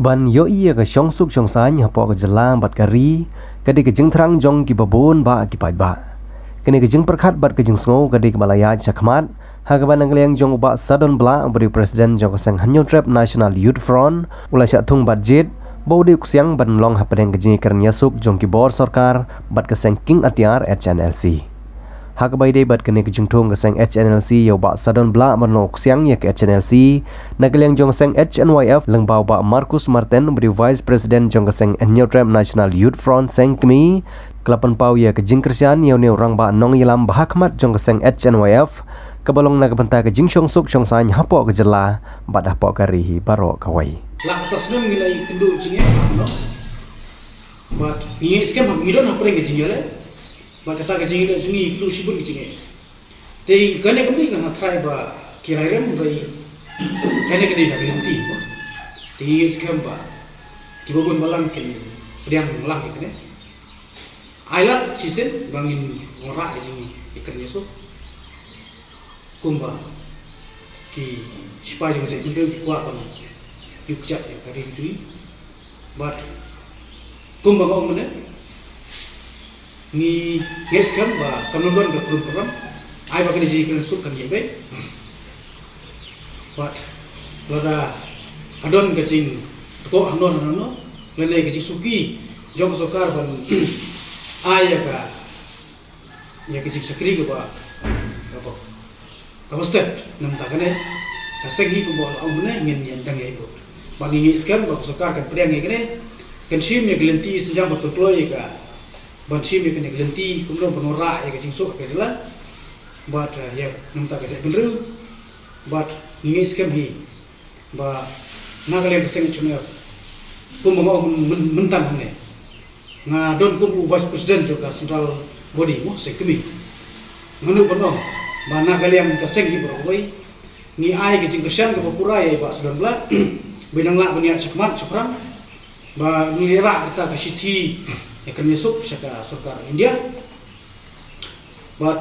Ban yo iya ka syong suk syong san hapo ka jelang bat kari kadi ke jeng terang jong ki babon ba ki pai ba kini ke jeng perkhat bat ke jeng sngo kadi ke balaya chakmat ha ka ban angliang jong ba sadon bla beri presiden jong sang hanyo trap national youth front ula sya thung bat jit bodi kusiang ban long ha padeng ke jeng kernya suk jong ki bor sarkar bat ke sang king atiar HNLC hak bai dei bat kene kejung thong keseng HNLC yo ba sadon bla manok siang ya ke HNLC nageleng jong seng HNYF lengbau ba Marcus Martin beri vice president jong keseng Newtrap National Youth Front seng kemi kelapan pau ya ke jing kersian yo ne orang ba nong yelam bahakmat jong keseng HNYF kebalong na kebenta ke jing syong suk syong san hapo ke jela bat hapo kari baro kawai la atas nem ngilai kendu jinge no but ni skem ngidon ha pare ngejingele kata kecing itu sungi itu sibuk kecing. Tapi kene kembali kan try ba kira-kira mulai kene kene nak berhenti. Tapi sekarang ba tiba-tiba malam kan priang lang kene. Island season bangin ngora kecing ikannya so. Kumba ki supaya jangan jadi lebih kuat kan. Yukjat ya hari itu. But kumba kau mana? Ni guys kan ba kanundon ga program ai ba kan ji kan suk kan yebe but lada adon ga jing ko anon no lele ga ji suki jong sokar ban ai ga ya ga ji sakri ga ba apa kamustet nam ta kane kasegi ko bol amne ngin yan dang ai bot ba ni skam ba sokar kan priang ai kane kan sim ya gelenti senjam ba toy ga bansi mi kene gelenti kumlo penora ya kecing sok ke jela but ya namta ke beru but ni scam hi ba nagale keseng chune kum mo mentan ne nga don kum vice president juga central body mo sekmi nganu bono ba nagale yang keseng hi bro boy ni ai kecing kesan ke pura ya ba 19 benang la beniat sekmat seprang ba ni ra kita ke city akan masuk syaka sarkar India but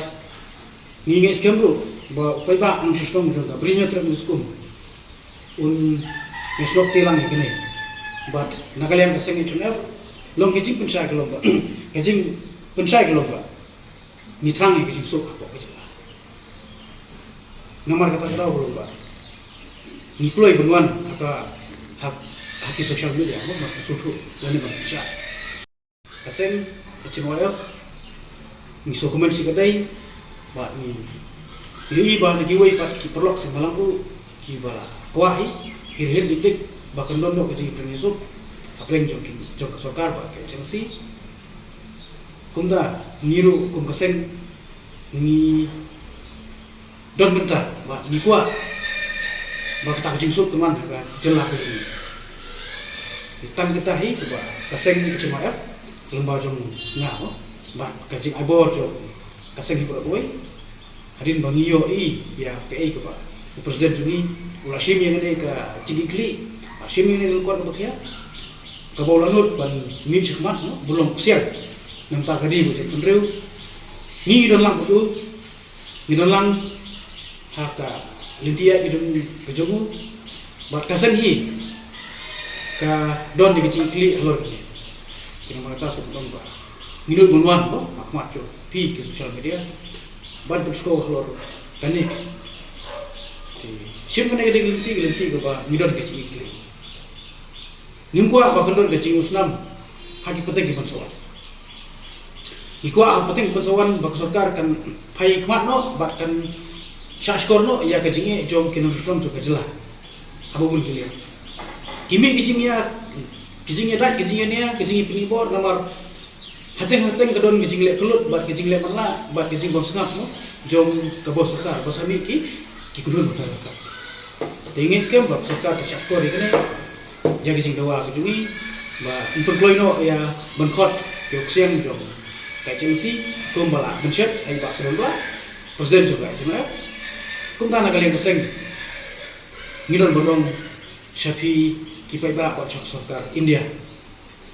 ni ngai scam bro ba pai ba ang system jong ka brinya trap skum un mesok tilang ikene but nagalem ka sengi tunef long kecing pensai ke lomba kecing pensai ke lomba ni trang ni kecing sok apa kecing nomor kata kata lomba ni kulai benuan kata hak sosial media mo ma susu lani ba sya kaseng HNYF ni dokumen si kadai ba ni i ba ni giwai pat ki perlok semalam tu ki bala kuahi hir dik ba kan don ke ji prenisuk apreng jok sokar ba ke chengsi kumda niru kum kaseng ni don bentar ba ni kuah ba kita jingsuk teman ka jelah ni ditang kita hi ba kaseng HNYF lembaga jong ngao ba kajing abor jo kaseng ibro boy hadin bangiyo ya PA ko ba presiden juni ula shim yang ne ka cigikli shim yang ne ko ba kya ka bolanut ban min chikmat no bulong kusial nang ta kadi bo chen reu ni don lang bu ni don lang haka lintia ke jong ba kaseng hi ka don di cigikli alor ni kena mata sebelum ba minut bunuan no akmat jo pi ke sosial media ban bersko lor kane sim kene gelenti ke ba midon ke cikli nim ko ba kondor ke cing usnam haki penting ke pensowan iko ang penting pensowan ba sarkar kan pai kmat no ba kan syashkor no ya ke cinge jom kena susum jo ke jelah abul gilian kimi ke cingnya kecingnya dah kecingnya penibor nomor hateng kedon kecing lek kelut bat kecing lek mana bat kecing bom sengap no jom ke bos sarkar bos ami ki kedon betul betul tingin scam bab sarkar ke syakor ikene jadi kecing dawa kejui ba untuk loino ya benkot yok siang jom kacing si kumbala bencet ai ba sedonla presiden juga cuma kum tanah kalian keseng ngidon bodong syafi kipai ba ko sarkar India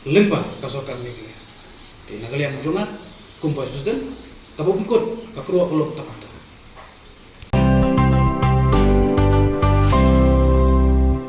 lempa ka sarkar negeri ti nagalian jongan kumpul presiden kabupungkot ka kruwa kolok takak